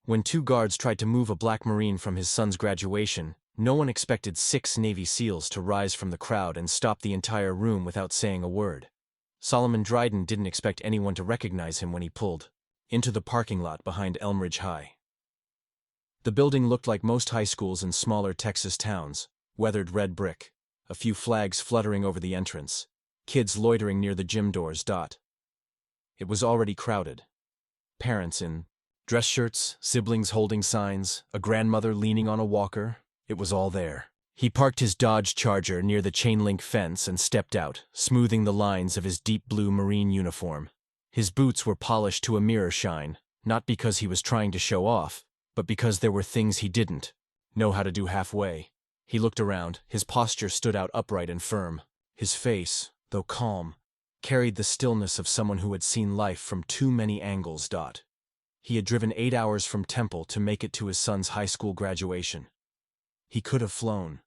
When two guards tried to move a black Marine from his son's graduation, no one expected 6 Navy SEALs to rise from the crowd and stop the entire room without saying a word. Solomon Dryden didn't expect anyone to recognize him when he pulled into the parking lot behind Elmridge High. The building looked like most high schools in smaller Texas towns, weathered red brick, a few flags fluttering over the entrance, kids loitering near the gym doors. It was already crowded. Parents in dress shirts, siblings holding signs, a grandmother leaning on a walker. It was all there. He parked his Dodge Charger near the chain-link fence and stepped out, smoothing the lines of his deep blue Marine uniform. His boots were polished to a mirror shine, not because he was trying to show off, but because there were things he didn't know how to do halfway. He looked around. His posture stood out upright and firm. His face, though calm, carried the stillness of someone who had seen life from too many angles. He had driven 8 hours from Temple to make it to his son's high school graduation. He could have flown,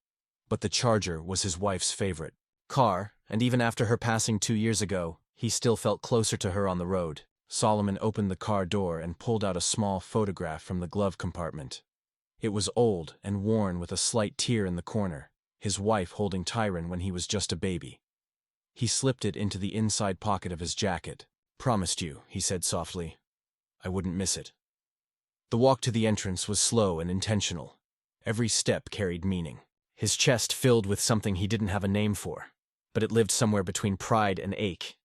but the Charger was his wife's favorite car, and even after her passing 2 years ago, he still felt closer to her on the road. Solomon opened the car door and pulled out a small photograph from the glove compartment. It was old and worn with a slight tear in the corner, his wife holding Tyron when he was just a baby. He slipped it into the inside pocket of his jacket. "Promised you," he said softly, "I wouldn't miss it." The walk to the entrance was slow and intentional. Every step carried meaning. His chest filled with something he didn't have a name for, but it lived somewhere between pride and ache.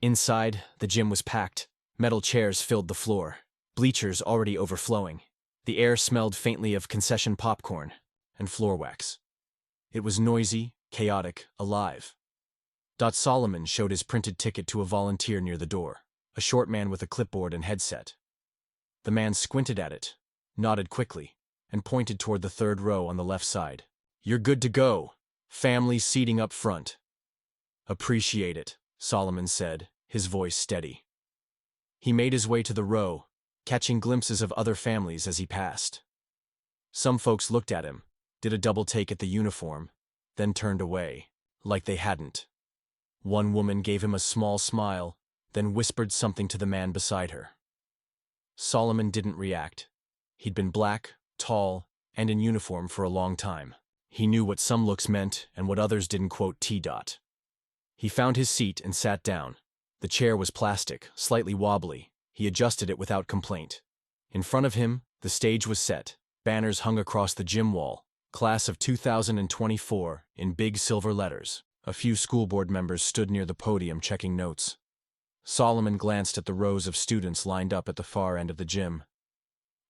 Inside, the gym was packed. Metal chairs filled the floor, bleachers already overflowing. The air smelled faintly of concession popcorn and floor wax. It was noisy, chaotic, alive. Solomon showed his printed ticket to a volunteer near the door, a short man with a clipboard and headset. The man squinted at it, nodded quickly, and pointed toward the 3rd row on the left side. "You're good to go. Family seating up front." "Appreciate it," Solomon said, his voice steady. He made his way to the row, catching glimpses of other families as he passed. Some folks looked at him, did a double take at the uniform, then turned away, like they hadn't. One woman gave him a small smile, then whispered something to the man beside her. Solomon didn't react. He'd been black, tall, and in uniform for a long time. He knew what some looks meant and what others didn't. T. He found his seat and sat down. The chair was plastic, slightly wobbly. He adjusted it without complaint. In front of him, the stage was set. Banners hung across the gym wall. "Class of 2024" in big silver letters. A few school board members stood near the podium checking notes. Solomon glanced at the rows of students lined up at the far end of the gym.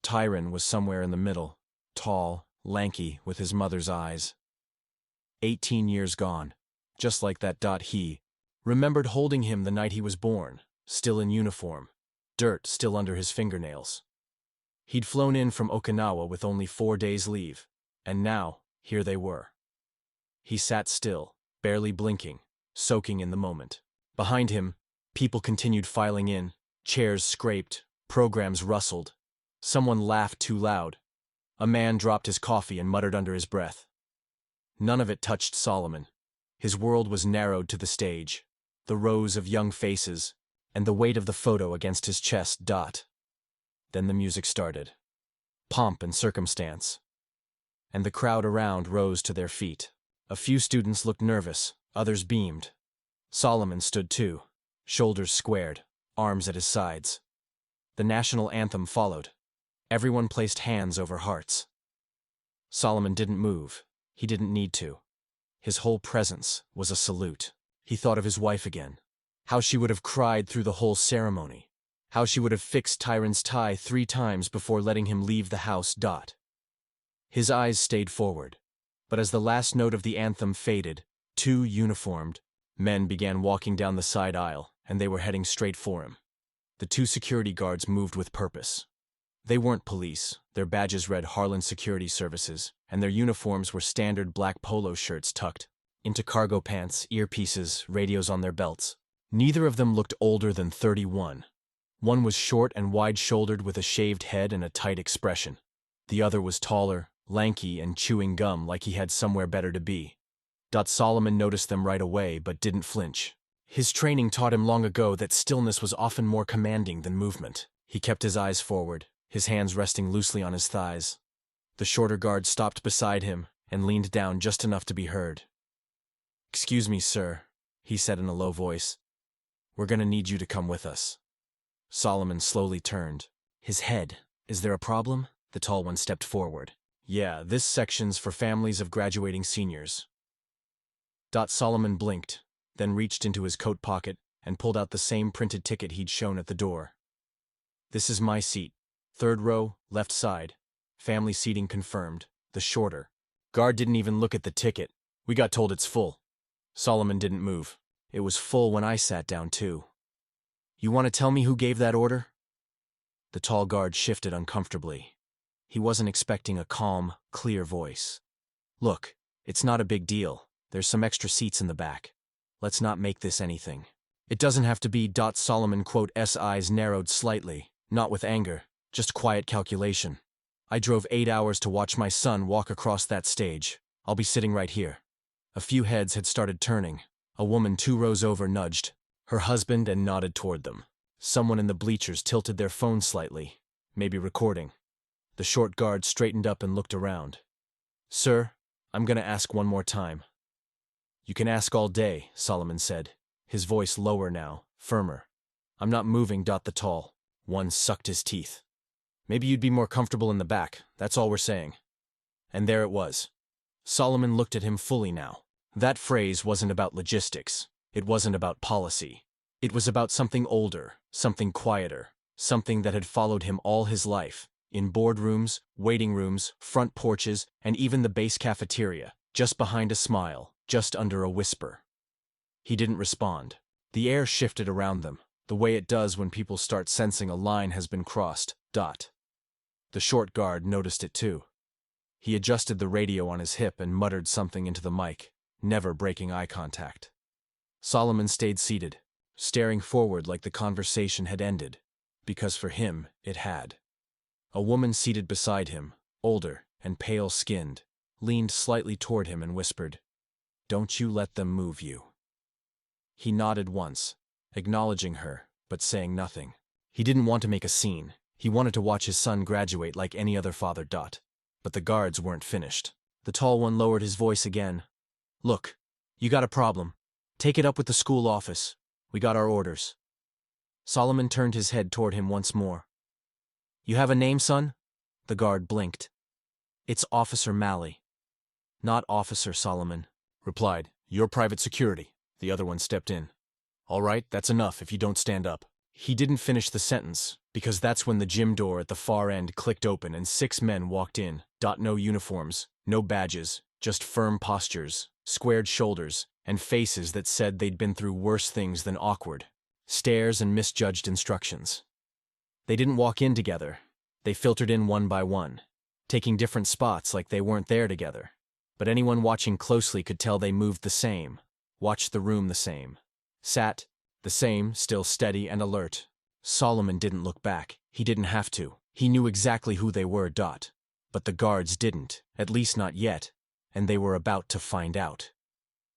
Tyron was somewhere in the middle, tall, lanky, with his mother's eyes. 18 years gone, just like that. He remembered holding him the night he was born, still in uniform, dirt still under his fingernails. He'd flown in from Okinawa with only 4 days leave, and now, here they were. He sat still, barely blinking, soaking in the moment. Behind him, people continued filing in, chairs scraped, programs rustled. Someone laughed too loud. A man dropped his coffee and muttered under his breath. None of it touched Solomon. His world was narrowed to the stage, the rows of young faces, and the weight of the photo against his chest. Then the music started. Pomp and circumstance. And the crowd around rose to their feet. A few students looked nervous, others beamed. Solomon stood too, shoulders squared, arms at his sides. The national anthem followed. Everyone placed hands over hearts. Solomon didn't move. He didn't need to. His whole presence was a salute. He thought of his wife again. How she would have cried through the whole ceremony. How she would have fixed Tyron's tie 3 times before letting him leave the house. His eyes stayed forward. But as the last note of the anthem faded, 2 uniformed men began walking down the side aisle, and they were heading straight for him. The 2 security guards moved with purpose. They weren't police. Their badges read Harlan Security Services, and their uniforms were standard black polo shirts tucked into cargo pants, earpieces, radios on their belts. Neither of them looked older than 31. One was short and wide-shouldered with a shaved head and a tight expression. The other was taller, lanky, and chewing gum like he had somewhere better to be. Solomon noticed them right away but didn't flinch. His training taught him long ago that stillness was often more commanding than movement. He kept his eyes forward, his hands resting loosely on his thighs. The shorter guard stopped beside him and leaned down just enough to be heard. "Excuse me, sir," he said in a low voice. "We're gonna need you to come with us." Solomon slowly turned. His head. "Is there a problem?" The tall one stepped forward. "Yeah, this section's for families of graduating seniors." Solomon blinked, then reached into his coat pocket and pulled out the same printed ticket he'd shown at the door. "This is my seat. 3rd row, left side. Family seating confirmed. The shorter." Guard didn't even look at the ticket. "We got told it's full." Solomon didn't move. "It was full when I sat down, too." "You want to tell me who gave that order?" The tall guard shifted uncomfortably. He wasn't expecting a calm, clear voice. "Look, it's not a big deal. There's some extra seats in the back. Let's not make this anything." "It doesn't have to be." Solomon's eyes narrowed slightly, not with anger, just quiet calculation. "I drove 8 hours to watch my son walk across that stage. I'll be sitting right here." A few heads had started turning. A woman 2 rows over nudged her husband and nodded toward them. Someone in the bleachers tilted their phone slightly, maybe recording. The short guard straightened up and looked around. "Sir, I'm gonna ask one more time." "You can ask all day," Solomon said, his voice lower now, firmer. "I'm not moving." The tall one sucked his teeth. "Maybe you'd be more comfortable in the back, that's all we're saying." And there it was. Solomon looked at him fully now. That phrase wasn't about logistics. It wasn't about policy. It was about something older, something quieter, something that had followed him all his life, in boardrooms, waiting rooms, front porches, and even the base cafeteria, just behind a smile, just under a whisper. He didn't respond. The air shifted around them, the way it does when people start sensing a line has been crossed. The short guard noticed it too. He adjusted the radio on his hip and muttered something into the mic, never breaking eye contact. Solomon stayed seated, staring forward like the conversation had ended, because for him it had. A woman seated beside him, older and pale-skinned, leaned slightly toward him and whispered, "Don't you let them move you." He nodded once, acknowledging her, but saying nothing. He didn't want to make a scene. He wanted to watch his son graduate like any other father. But the guards weren't finished. The tall one lowered his voice again. "Look, you got a problem. Take it up with the school office. We got our orders." Solomon turned his head toward him once more. "You have a name, son?" The guard blinked. "It's Officer Malley." "Not Officer Solomon," replied. "You're private security." The other one stepped in. "All right, that's enough if you don't stand up." He didn't finish the sentence, because that's when the gym door at the far end clicked open and 6 men walked in. No uniforms, no badges, just firm postures, squared shoulders, and faces that said they'd been through worse things than awkward stares and misjudged instructions. They didn't walk in together. They filtered in one by one, taking different spots like they weren't there together. But anyone watching closely could tell they moved the same, watched the room the same, sat the same, still steady and alert. Solomon didn't look back. He didn't have to. He knew exactly who they were. But the guards didn't, at least not yet, and they were about to find out.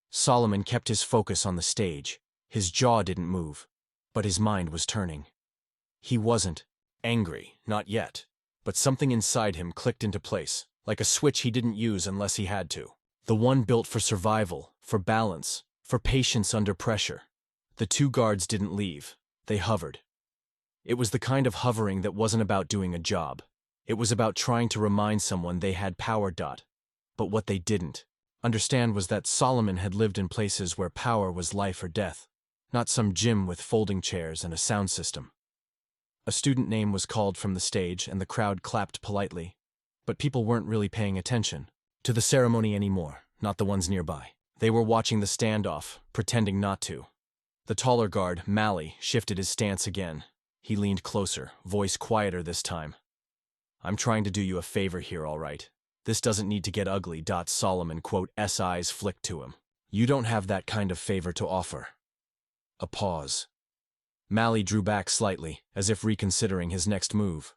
Solomon kept his focus on the stage. His jaw didn't move, but his mind was turning. He wasn't angry, not yet, but something inside him clicked into place, like a switch he didn't use unless he had to. The one built for survival, for balance, for patience under pressure. The 2 guards didn't leave. They hovered. It was the kind of hovering that wasn't about doing a job. It was about trying to remind someone they had power. But what they didn't understand was that Solomon had lived in places where power was life or death, not some gym with folding chairs and a sound system. A student name was called from the stage and the crowd clapped politely, but people weren't really paying attention to the ceremony anymore, not the ones nearby. They were watching the standoff, pretending not to. The taller guard, Malley, shifted his stance again. He leaned closer, voice quieter this time. "I'm trying to do you a favor here, all right? This doesn't need to get ugly." Solomon's eyes flicked to him. "You don't have that kind of favor to offer." A pause. Malley drew back slightly, as if reconsidering his next move.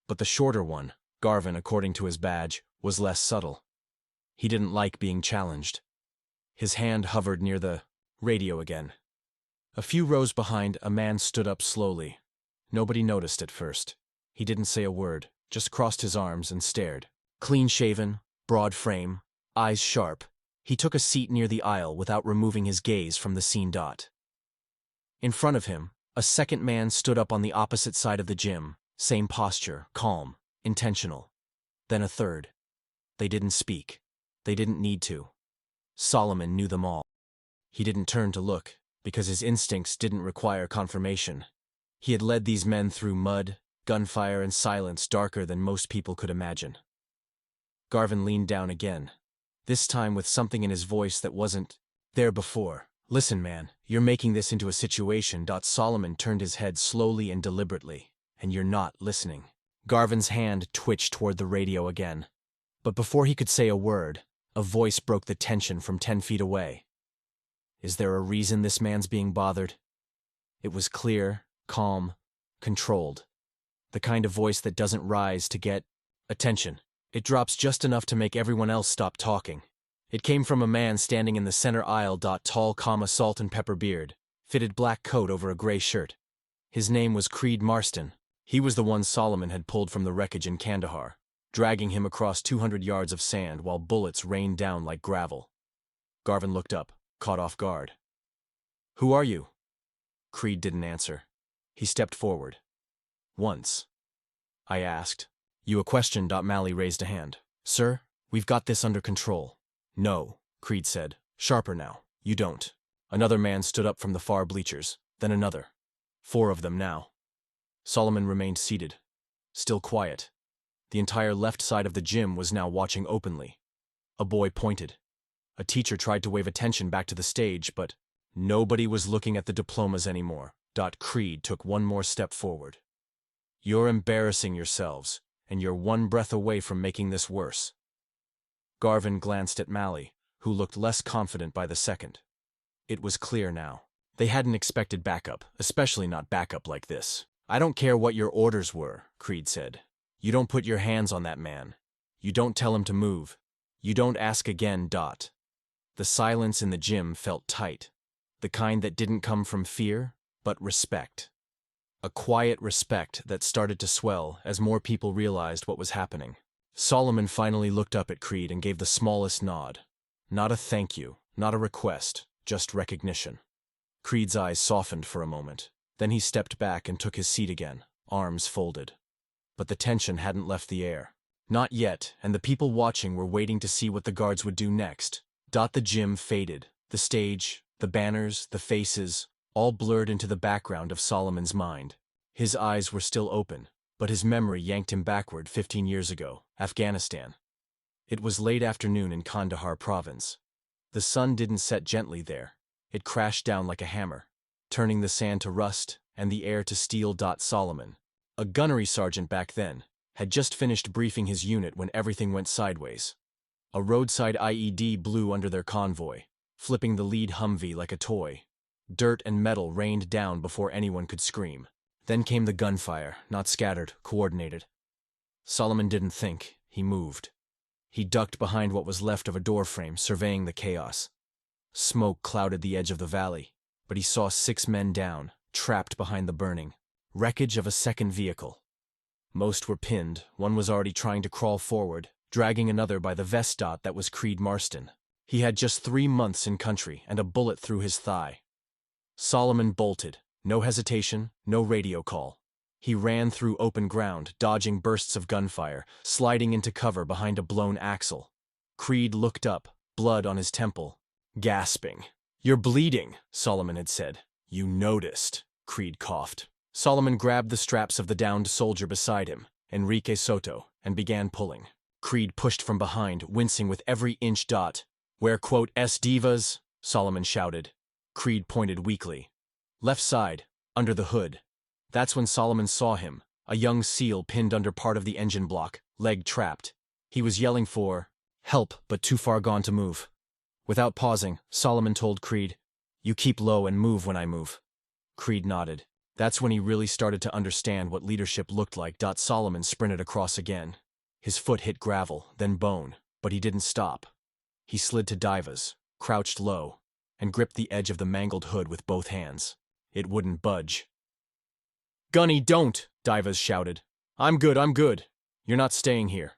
But the shorter one, Garvin according to his badge, was less subtle. He didn't like being challenged. His hand hovered near the radio again. A few rows behind, a man stood up slowly. Nobody noticed at first. He didn't say a word, just crossed his arms and stared. Clean-shaven, broad frame, eyes sharp, he took a seat near the aisle without removing his gaze from the scene. In front of him, a second man stood up on the opposite side of the gym, same posture, calm, intentional. Then a third. They didn't speak. They didn't need to. Solomon knew them all. He didn't turn to look, because his instincts didn't require confirmation. He had led these men through mud, gunfire, and silence darker than most people could imagine. Garvin leaned down again, this time with something in his voice that wasn't there before. Listen, man, you're making this into a situation. Solomon turned his head slowly and deliberately, and you're not listening. Garvin's hand twitched toward the radio again. But before he could say a word, a voice broke the tension from 10 feet away. Is there a reason this man's being bothered? It was clear, calm, controlled. The kind of voice that doesn't rise to get attention. It drops just enough to make everyone else stop talking. It came from a man standing in the center aisle. Tall, salt and pepper beard, fitted black coat over a gray shirt. His name was Creed Marston. He was the one Solomon had pulled from the wreckage in Kandahar, dragging him across 200 yards of sand while bullets rained down like gravel. Garvin looked up, caught off guard. Who are you? Creed didn't answer. He stepped forward. Once. I asked. You a question? Malley raised a hand. Sir, we've got this under control. No, Creed said. Sharper now. You don't. Another man stood up from the far bleachers, then another. 4 of them now. Solomon remained seated, still quiet. The entire left side of the gym was now watching openly. A boy pointed. A teacher tried to wave attention back to the stage, but nobody was looking at the diplomas anymore. Creed took one more step forward. You're embarrassing yourselves, and you're one breath away from making this worse. Garvin glanced at Malley, who looked less confident by the second. It was clear now. They hadn't expected backup, especially not backup like this. I don't care what your orders were, Creed said. You don't put your hands on that man. You don't tell him to move. You don't ask again. The silence in the gym felt tight, the kind that didn't come from fear, but respect. A quiet respect that started to swell as more people realized what was happening. Solomon finally looked up at Creed and gave the smallest nod. Not a thank you, not a request, just recognition. Creed's eyes softened for a moment. Then he stepped back and took his seat again, arms folded. But the tension hadn't left the air. Not yet, and the people watching were waiting to see what the guards would do next. The gym faded. The stage, the banners, the faces, all blurred into the background of Solomon's mind. His eyes were still open, but his memory yanked him backward 15 years ago, Afghanistan. It was late afternoon in Kandahar province. The sun didn't set gently there. It crashed down like a hammer, turning the sand to rust and the air to steel. Solomon, a gunnery sergeant back then, had just finished briefing his unit when everything went sideways. A roadside IED blew under their convoy, flipping the lead Humvee like a toy. Dirt and metal rained down before anyone could scream. Then came the gunfire, not scattered, coordinated. Solomon didn't think, he moved. He ducked behind what was left of a doorframe, surveying the chaos. Smoke clouded the edge of the valley, but he saw 6 men down, trapped behind the burning wreckage of a second vehicle. Most were pinned. One was already trying to crawl forward, dragging another by the vest. That was Creed Marston. He had just 3 months in country and a bullet through his thigh. Solomon bolted. No hesitation, no radio call. He ran through open ground, dodging bursts of gunfire, sliding into cover behind a blown axle. Creed looked up, blood on his temple, gasping. You're bleeding, Solomon had said. You noticed, Creed coughed. Solomon grabbed the straps of the downed soldier beside him, Enrique Soto, and began pulling. Creed pushed from behind, wincing with every inch. Where, S divas, Solomon shouted. Creed pointed weakly. Left side, under the hood. That's when Solomon saw him, a young SEAL pinned under part of the engine block, leg trapped. He was yelling for help, but too far gone to move. Without pausing, Solomon told Creed, You keep low and move when I move. Creed nodded. That's when he really started to understand what leadership looked like. Solomon sprinted across again. His foot hit gravel, then bone, but he didn't stop. He slid to divas, crouched low, and gripped the edge of the mangled hood with both hands. It wouldn't budge. Gunny, don't! Divas shouted. I'm good. You're not staying here.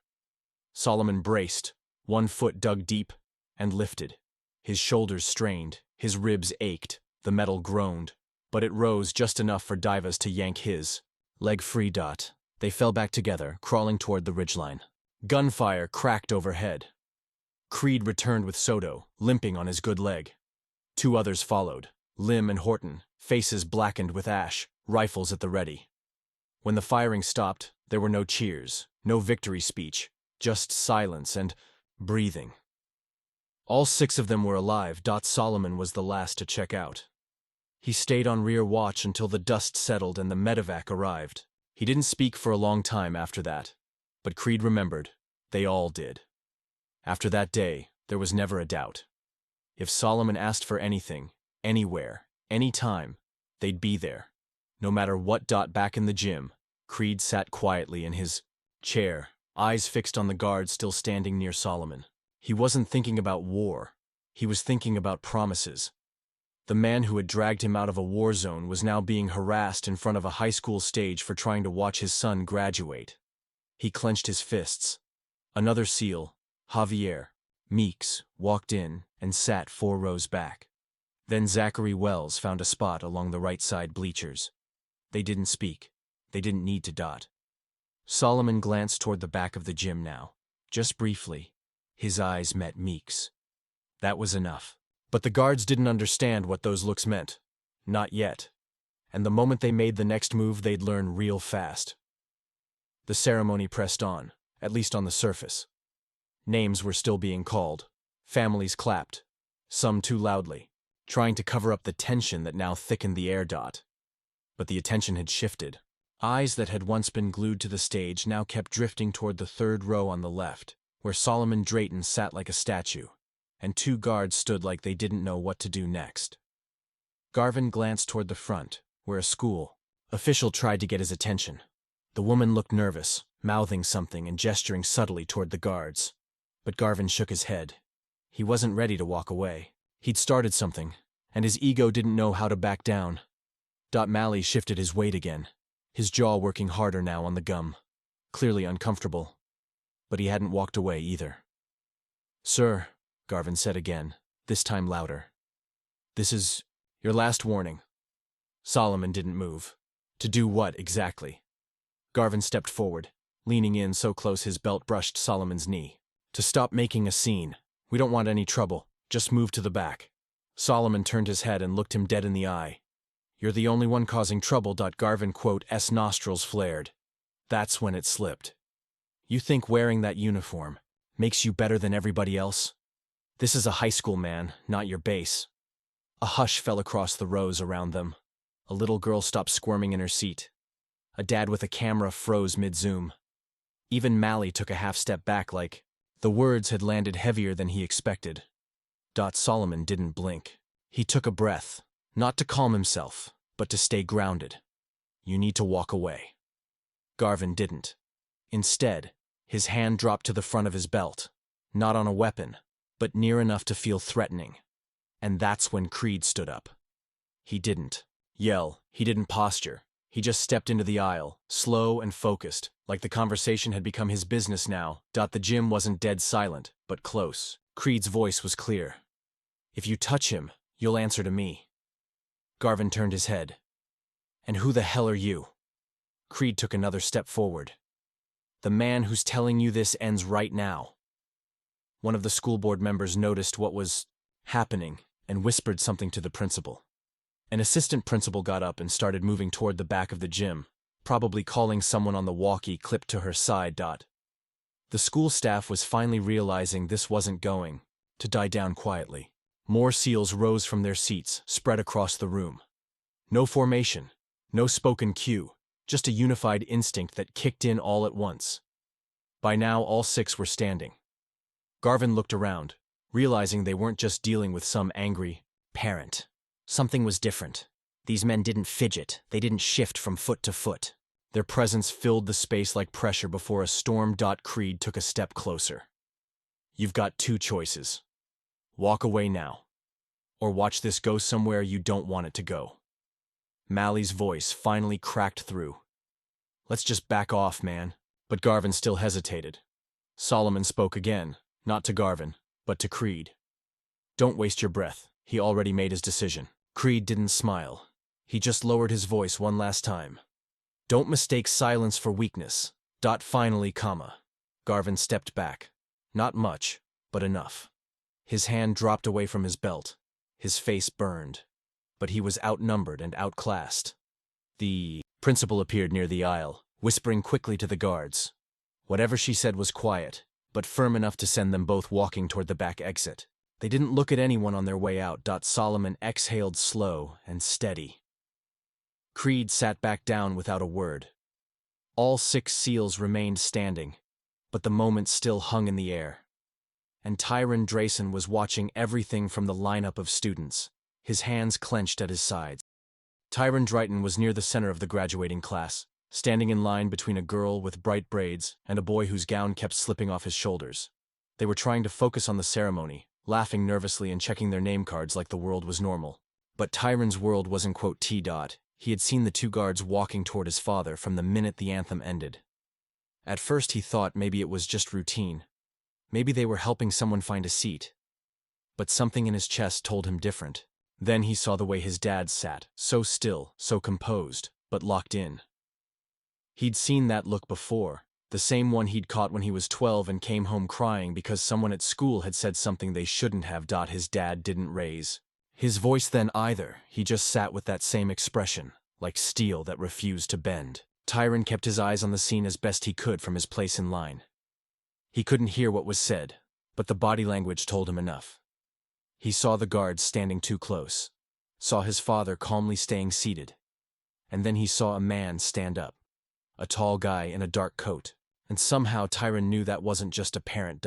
Solomon braced, one foot dug deep, and lifted. His shoulders strained, his ribs ached, the metal groaned, but it rose just enough for Divas to yank his. Leg free. They fell back together, crawling toward the ridgeline. Gunfire cracked overhead. Creed returned with Soto, limping on his good leg. Two others followed, Lim and Horton, faces blackened with ash, rifles at the ready. When the firing stopped, there were no cheers, no victory speech, just silence and breathing. All 6 of them were alive. Solomon was the last to check out. He stayed on rear watch until the dust settled and the medevac arrived. He didn't speak for a long time after that, but Creed remembered. They all did. After that day, there was never a doubt. If Solomon asked for anything, anywhere, anytime, they'd be there. No matter what. Back in the gym, Creed sat quietly in his chair, eyes fixed on the guard still standing near Solomon. He wasn't thinking about war. He was thinking about promises. The man who had dragged him out of a war zone was now being harassed in front of a high school stage for trying to watch his son graduate. He clenched his fists. Another SEAL, Javier Meeks, walked in and sat 4 rows back. Then Zachary Wells found a spot along the right side bleachers. They didn't speak. They didn't need to. Solomon glanced toward the back of the gym now. Just briefly, his eyes met Meeks. That was enough. But the guards didn't understand what those looks meant. Not yet. And the moment they made the next move, they'd learn real fast. The ceremony pressed on, at least on the surface. Names were still being called. Families clapped, some too loudly, trying to cover up the tension that now thickened the air. But the attention had shifted. Eyes that had once been glued to the stage now kept drifting toward the 3rd row on the left, where Solomon Dryden sat like a statue, and 2 guards stood like they didn't know what to do next. Garvin glanced toward the front, where a school official tried to get his attention. The woman looked nervous, mouthing something and gesturing subtly toward the guards. But Garvin shook his head. He wasn't ready to walk away. He'd started something, and his ego didn't know how to back down. Malley shifted his weight again, his jaw working harder now on the gum, clearly uncomfortable. But he hadn't walked away either. "Sir," Garvin said again, this time louder. "This is your last warning." Solomon didn't move. To do what, exactly? Garvin stepped forward, leaning in so close his belt brushed Solomon's knee. "To stop making a scene. We don't want any trouble. Just move to the back." Solomon turned his head and looked him dead in the eye. "You're the only one causing trouble." Garvin's nostrils flared. That's when it slipped. "You think wearing that uniform makes you better than everybody else? This is a high school, man, not your base." A hush fell across the rows around them. A little girl stopped squirming in her seat. A dad with a camera froze mid-zoom. Even Malley took a half step back like the words had landed heavier than he expected. Solomon didn't blink. He took a breath, not to calm himself, but to stay grounded. "You need to walk away." Garvin didn't. Instead, his hand dropped to the front of his belt, not on a weapon, but near enough to feel threatening. And that's when Creed stood up. He didn't yell, he didn't posture. He just stepped into the aisle, slow and focused, like the conversation had become his business now. The gym wasn't dead silent, but close. Creed's voice was clear. "If you touch him, you'll answer to me." Garvin turned his head. "And who the hell are you?" Creed took another step forward. "The man who's telling you this ends right now." One of the school board members noticed what was happening and whispered something to the principal. An assistant principal got up and started moving toward the back of the gym, probably calling someone on the walkie clipped to her side. The school staff was finally realizing this wasn't going to die down quietly. More SEALs rose from their seats, spread across the room. No formation, no spoken cue, just a unified instinct that kicked in all at once. By now, all 6 were standing. Garvin looked around, realizing they weren't just dealing with some angry parent. Something was different. These men didn't fidget, they didn't shift from foot to foot. Their presence filled the space like pressure before a storm. Creed took a step closer. "You've got 2 choices. Walk away now, or watch this go somewhere you don't want it to go." Malley's voice finally cracked through. Let's just back off, man. But Garvin still hesitated. Solomon spoke again, not to Garvin, but to Creed. Don't waste your breath. He already made his decision. Creed didn't smile. He just lowered his voice one last time. Don't mistake silence for weakness. Finally, comma. Garvin stepped back. Not much, but enough. His hand dropped away from his belt. His face burned. But he was outnumbered and outclassed. The principal appeared near the aisle, whispering quickly to the guards. Whatever she said was quiet, but firm enough to send them both walking toward the back exit. They didn't look at anyone on their way out. Solomon exhaled slow and steady. Creed sat back down without a word. All 6 seals remained standing, but the moment still hung in the air. And Tyron Drayson was watching everything from the lineup of students, his hands clenched at his sides. Tyron Dryden was near the center of the graduating class, standing in line between a girl with bright braids and a boy whose gown kept slipping off his shoulders. They were trying to focus on the ceremony, laughing nervously and checking their name cards like the world was normal. But Tyron's world wasn't T. He had seen the 2 guards walking toward his father from the minute the anthem ended. At first he thought maybe it was just routine. Maybe they were helping someone find a seat. But something in his chest told him different. Then he saw the way his dad sat, so still, so composed, but locked in. He'd seen that look before, the same one he'd caught when he was 12 and came home crying because someone at school had said something they shouldn't have. His dad didn't raise his voice then either. He just sat with that same expression, like steel that refused to bend. Tyron kept his eyes on the scene as best he could from his place in line. He couldn't hear what was said, but the body language told him enough. He saw the guards standing too close, saw his father calmly staying seated, and then he saw a man stand up, a tall guy in a dark coat, and somehow Tyron knew that wasn't just a parent.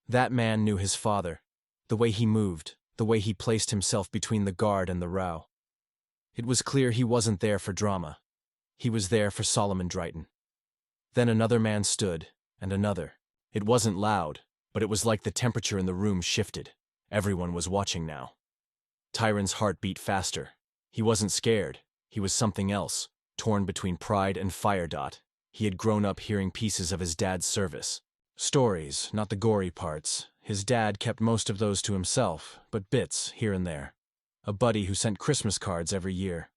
That man knew his father, the way he moved, the way he placed himself between the guard and the row. It was clear he wasn't there for drama. He was there for Solomon Dryden. Then another man stood, and another. It wasn't loud, but it was like the temperature in the room shifted. Everyone was watching now. Tyron's heart beat faster. He wasn't scared. He was something else, torn between pride and fire. He had grown up hearing pieces of his dad's service. Stories, not the gory parts. His dad kept most of those to himself, but bits here and there. A buddy who sent Christmas cards every year.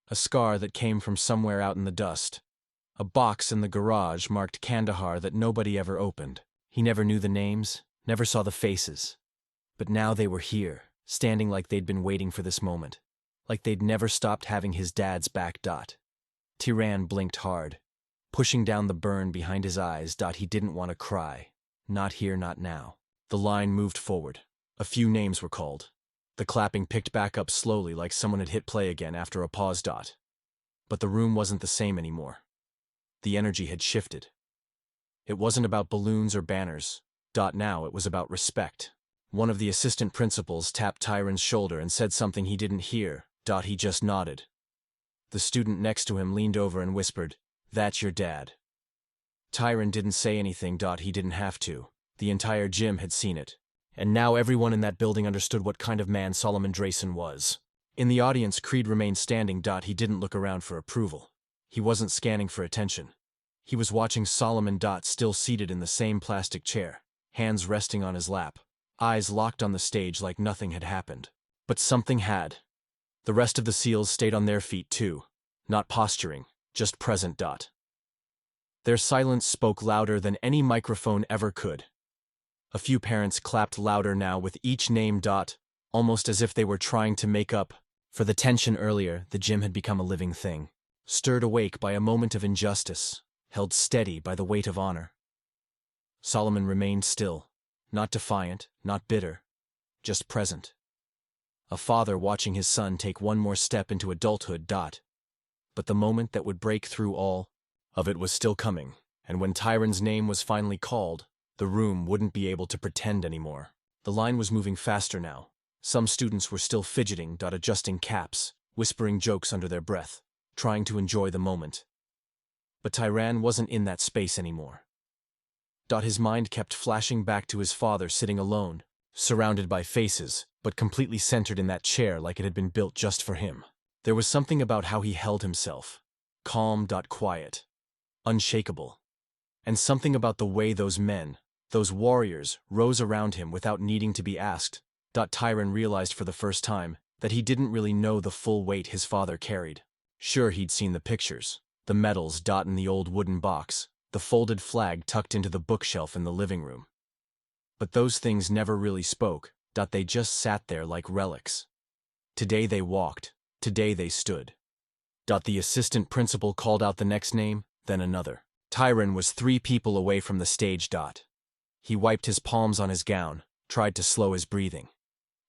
A scar that came from somewhere out in the dust. A box in the garage marked Kandahar that nobody ever opened. He never knew the names, never saw the faces. But now they were here, standing like they'd been waiting for this moment. Like they'd never stopped having his dad's back. Tyran blinked hard, pushing down the burn behind his eyes. He didn't want to cry. Not here, not now. The line moved forward. A few names were called. The clapping picked back up slowly like someone had hit play again after a pause. But the room wasn't the same anymore. The energy had shifted. It wasn't about balloons or banners. Now it was about respect. One of the assistant principals tapped Tyron's shoulder and said something he didn't hear. He just nodded. The student next to him leaned over and whispered, "That's your dad." Tyron didn't say anything. He didn't have to. The entire gym had seen it. And now everyone in that building understood what kind of man Solomon Dryden was. In the audience, Creed remained standing. He didn't look around for approval. He wasn't scanning for attention. He was watching Solomon. Still seated in the same plastic chair, hands resting on his lap, eyes locked on the stage like nothing had happened. But something had. The rest of the SEALs stayed on their feet too, not posturing, just present. Their silence spoke louder than any microphone ever could. A few parents clapped louder now with each name. Almost as if they were trying to make up for the tension earlier. The gym had become a living thing, stirred awake by a moment of injustice, held steady by the weight of honor. Solomon remained still, not defiant, not bitter, just present. A father watching his son take one more step into adulthood. But the moment that would break through all of it was still coming, and when Tyron's name was finally called, the room wouldn't be able to pretend anymore. The line was moving faster now. Some students were still fidgeting. Adjusting caps, whispering jokes under their breath, trying to enjoy the moment. But Tyran wasn't in that space anymore. His mind kept flashing back to his father sitting alone, surrounded by faces, but completely centered in that chair like it had been built just for him. There was something about how he held himself, Calm. Quiet. Unshakable. And something about the way those men, those warriors, rose around him without needing to be asked. Tyron realized for the first time that he didn't really know the full weight his father carried. Sure, he'd seen the pictures, the medals in the old wooden box, the folded flag tucked into the bookshelf in the living room. But those things never really spoke. They just sat there like relics. Today they walked. Today they stood. The assistant principal called out the next name, then another. Tyron was 3 people away from the stage. He wiped his palms on his gown, tried to slow his breathing.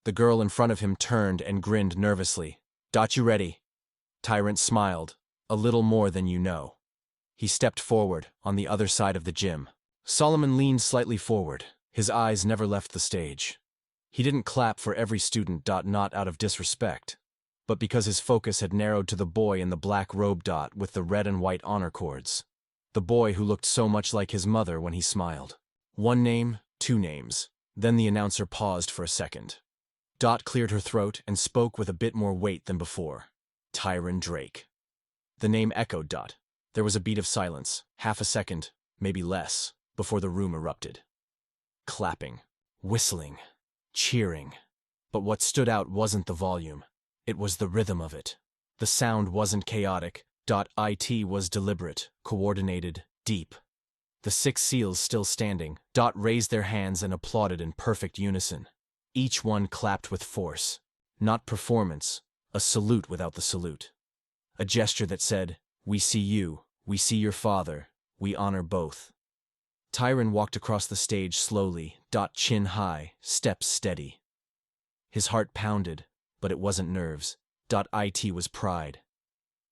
The girl in front of him turned and grinned nervously. You ready? Tyrant smiled. A little more than you know. He stepped forward, on the other side of the gym. Solomon leaned slightly forward. His eyes never left the stage. He didn't clap for every student. Not out of disrespect, but because his focus had narrowed to the boy in the black robe. With the red and white honor cords. The boy who looked so much like his mother when he smiled. 1 name, 2 names. Then the announcer paused for a second. Cleared her throat and spoke with a bit more weight than before. Tyron Drake. The name echoed. There was a beat of silence, half a second, maybe less, before the room erupted. Clapping, whistling, cheering. But what stood out wasn't the volume. It was the rhythm of it. The sound wasn't chaotic. It was deliberate, coordinated, deep. The 6 SEALs still standing. Raised their hands and applauded in perfect unison. Each one clapped with force. Not performance, a salute without the salute. A gesture that said, "We see you, we see your father, we honor both." Tyron walked across the stage slowly. Chin high, steps steady. His heart pounded, but it wasn't nerves. It was pride.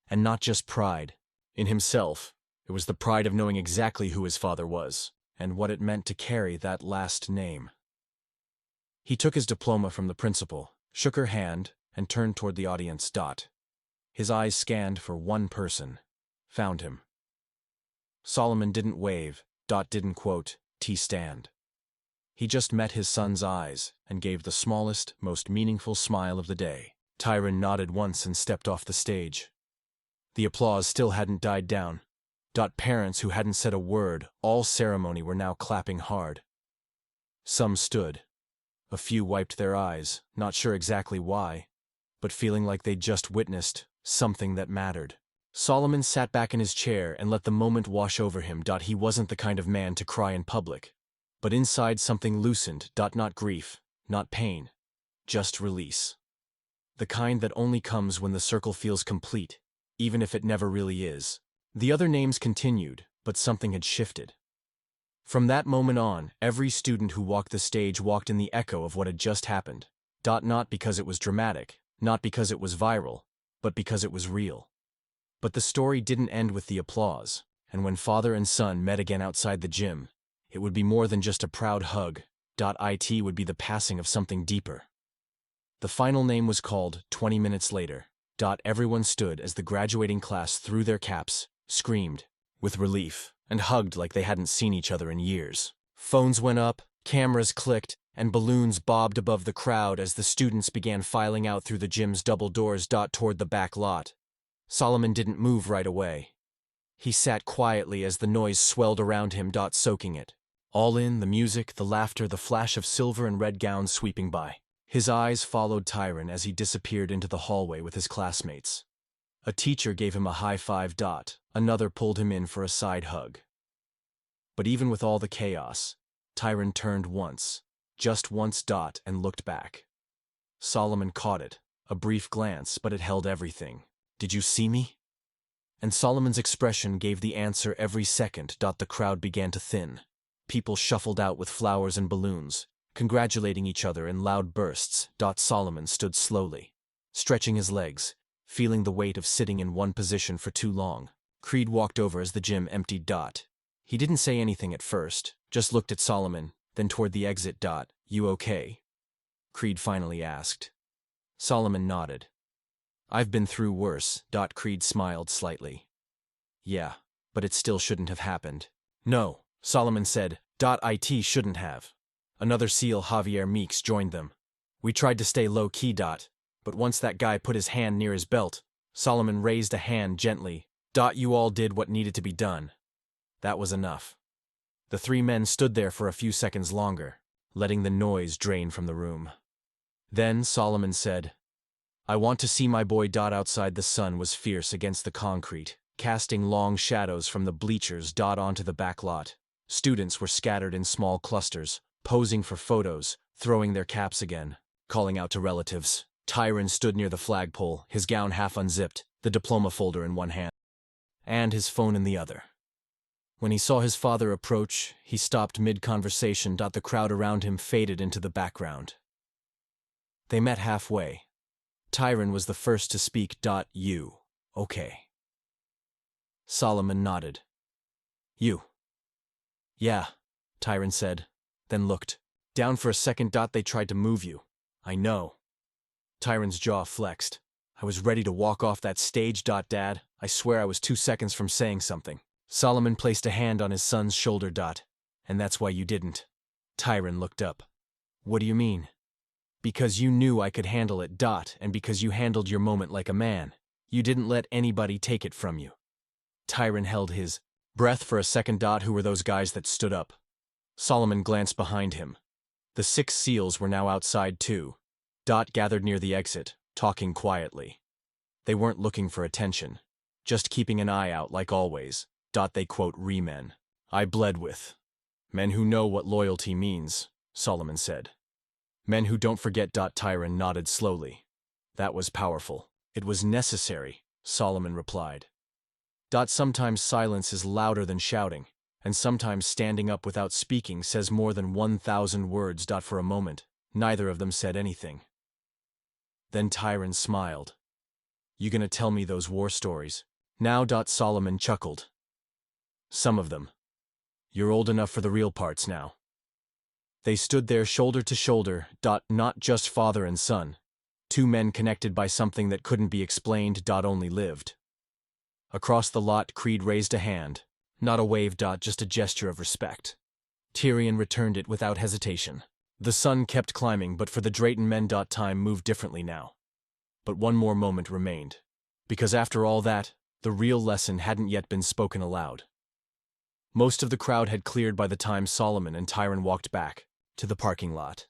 And not just pride. In himself, it was the pride of knowing exactly who his father was, and what it meant to carry that last name. He took his diploma from the principal, shook her hand, and turned toward the audience. His eyes scanned for one person. Found him. Solomon didn't wave. Didn't stand. He just met his son's eyes and gave the smallest, most meaningful smile of the day. Tyron nodded once and stepped off the stage. The applause still hadn't died down. Parents who hadn't said a word all ceremony were now clapping hard. Some stood. A few wiped their eyes, not sure exactly why, but feeling like they'd just witnessed something that mattered. Solomon sat back in his chair and let the moment wash over him. He wasn't the kind of man to cry in public, but inside something loosened. Not grief, not pain, just release. The kind that only comes when the circle feels complete, even if it never really is. The other names continued, but something had shifted. From that moment on, every student who walked the stage walked in the echo of what had just happened. Not because it was dramatic, not because it was viral, but because it was real. But the story didn't end with the applause, and when father and son met again outside the gym, it would be more than just a proud hug. It would be the passing of something deeper. The final name was called 20 minutes later. Everyone stood as the graduating class threw their caps, screamed, with relief, and hugged like they hadn't seen each other in years. Phones went up, cameras clicked, and balloons bobbed above the crowd as the students began filing out through the gym's double doors. Toward the back lot. Solomon didn't move right away. He sat quietly as the noise swelled around him. Soaking it all in, the music, the laughter, the flash of silver and red gowns sweeping by. His eyes followed Tyron as he disappeared into the hallway with his classmates. A teacher gave him a high five. Another pulled him in for a side hug. But even with all the chaos, Tyron turned once, just once. And looked back. Solomon caught it, a brief glance, but it held everything. "Did you see me?" And Solomon's expression gave the answer every second. The crowd began to thin. People shuffled out with flowers and balloons, congratulating each other in loud bursts. Solomon stood slowly, stretching his legs, feeling the weight of sitting in one position for too long. Creed walked over as the gym emptied. He didn't say anything at first, just looked at Solomon, then toward the exit. "You okay?" Creed finally asked. Solomon nodded. "I've been through worse." Creed smiled slightly. "Yeah, but it still shouldn't have happened." "No," Solomon said. It shouldn't have." Another SEAL, Javier Meeks, joined them. "We tried to stay low-key. But once that guy put his hand near his belt," Solomon raised a hand gently, You all did what needed to be done. That was enough. The three men stood there for a few seconds longer, letting the noise drain from the room. Then Solomon said, I want to see my boy. Outside the sun was fierce against the concrete, casting long shadows from the bleachers onto the back lot. Students were scattered in small clusters, posing for photos, throwing their caps again, calling out to relatives. Tyron stood near the flagpole, his gown half unzipped, the diploma folder in one hand, and his phone in the other. When he saw his father approach, he stopped mid-conversation. The crowd around him faded into the background. They met halfway. Tyron was the first to speak. You, okay? Solomon nodded. You. Yeah, Tyron said, then looked down for a second. They tried to move you. I know. Tyron's jaw flexed. I was ready to walk off that stage. Dad, I swear I was 2 seconds from saying something. Solomon placed a hand on his son's shoulder. And that's why you didn't. Tyron looked up. What do you mean? Because you knew I could handle it. And because you handled your moment like a man. You didn't let anybody take it from you. Tyron held his breath for a second. Who were those guys that stood up? Solomon glanced behind him. The 6 SEALs were now outside too. Gathered near the exit, talking quietly. They weren't looking for attention, just keeping an eye out like always. They quote men. I bled with. Men who know what loyalty means, Solomon said. Men who don't forget. Tyron nodded slowly. That was powerful. It was necessary, Solomon replied. Sometimes silence is louder than shouting, and sometimes standing up without speaking says more than 1,000 words. For a moment, neither of them said anything. Then Tyron smiled. You gonna tell me those war stories? Now. Solomon chuckled. Some of them. You're old enough for the real parts now. They stood there shoulder to shoulder. Not just father and son. 2 men connected by something that couldn't be explained. Only lived. Across the lot, Creed raised a hand. Not a wave. Just a gesture of respect. Tyrion returned it without hesitation. The sun kept climbing, but for the Drayton men. Time moved differently now. But one more moment remained. Because after all that, the real lesson hadn't yet been spoken aloud. Most of the crowd had cleared by the time Solomon and Tyron walked back to the parking lot.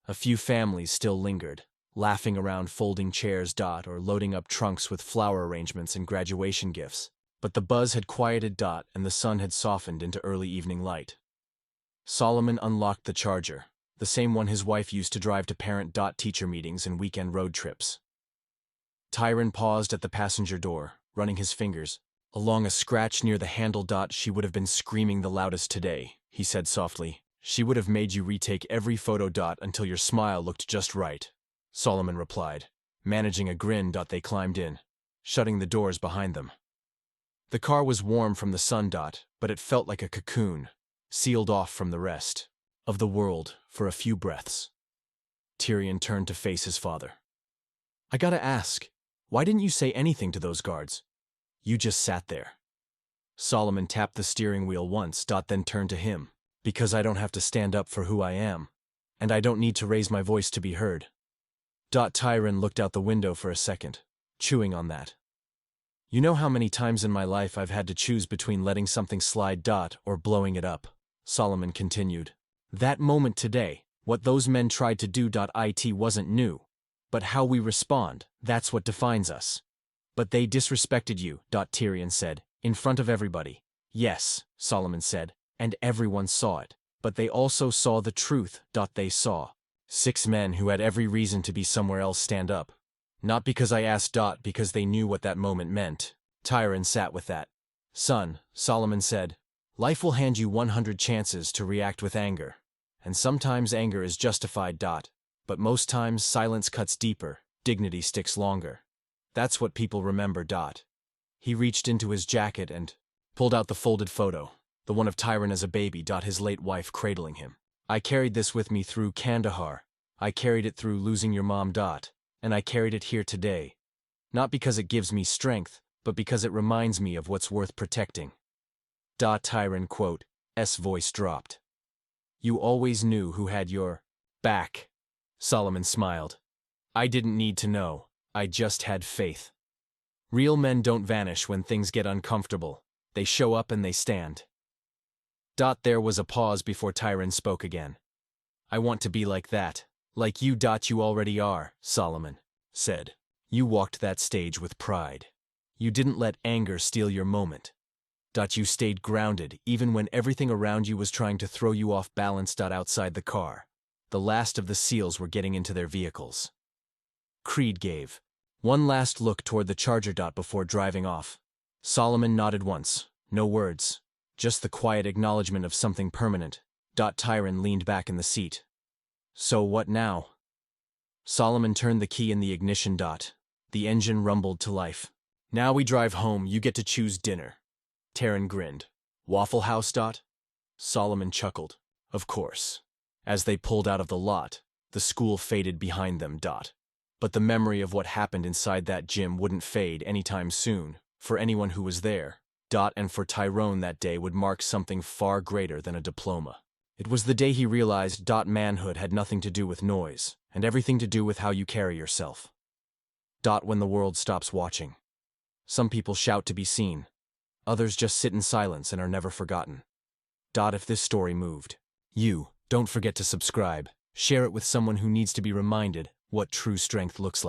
A few families still lingered, laughing around folding chairs. Or loading up trunks with flower arrangements and graduation gifts. But the buzz had quieted. And the sun had softened into early evening light. Solomon unlocked the Charger, the same one his wife used to drive to parent-teacher meetings and weekend road trips. Tyron paused at the passenger door, running his fingers along a scratch near the handle. She would have been screaming the loudest today, he said softly. She would have made you retake every photo. Until your smile looked just right, Solomon replied, managing a grin. They climbed in, shutting the doors behind them. The car was warm from the sun. But it felt like a cocoon, sealed off from the rest of the world for a few breaths. Tyrion turned to face his father. I gotta ask, why didn't you say anything to those guards? You just sat there. Solomon tapped the steering wheel once. Then turned to him. Because I don't have to stand up for who I am. And I don't need to raise my voice to be heard. Tyron looked out the window for a second, chewing on that. You know how many times in my life I've had to choose between letting something slide. Or blowing it up, Solomon continued. That moment today, what those men tried to do. It wasn't new. But how we respond, that's what defines us. But they disrespected you, Tyrion said, in front of everybody. Yes, Solomon said, and everyone saw it. But they also saw the truth. They saw 6 men who had every reason to be somewhere else stand up. Not because I asked. Because they knew what that moment meant. Tyron sat with that. Son, Solomon said, life will hand you 100 chances to react with anger. And sometimes anger is justified. But most times silence cuts deeper, dignity sticks longer. That's what people remember. He reached into his jacket and pulled out the folded photo, the one of Tyron as a baby. His late wife cradling him. I carried this with me through Kandahar. I carried it through losing your mom. And I carried it here today. Not because it gives me strength, but because it reminds me of what's worth protecting. Tyron quote, voice dropped. You always knew who had your back. Solomon smiled. I didn't need to know, I just had faith. Real men don't vanish when things get uncomfortable. They show up and they stand. There was a pause before Tyron spoke again. I want to be like that. Like you. You already are, Solomon said. You walked that stage with pride. You didn't let anger steal your moment. You stayed grounded even when everything around you was trying to throw you off balance. Outside the car, the last of the SEALs were getting into their vehicles. Creed gave one last look toward the Charger. Before driving off. Solomon nodded once, no words, just the quiet acknowledgement of something permanent. Tyron leaned back in the seat. So what now? Solomon turned the key in the ignition. The engine rumbled to life. Now we drive home. You get to choose dinner. Tyron grinned. Waffle House. Solomon chuckled. Of course. As they pulled out of the lot, the school faded behind them. But the memory of what happened inside that gym wouldn't fade anytime soon, for anyone who was there. And for Tyrone, that day would mark something far greater than a diploma. It was the day he realized manhood had nothing to do with noise, and everything to do with how you carry yourself. When the world stops watching. Some people shout to be seen. Others just sit in silence and are never forgotten. If this story moved you, don't forget to subscribe. Share it with someone who needs to be reminded what true strength looks like.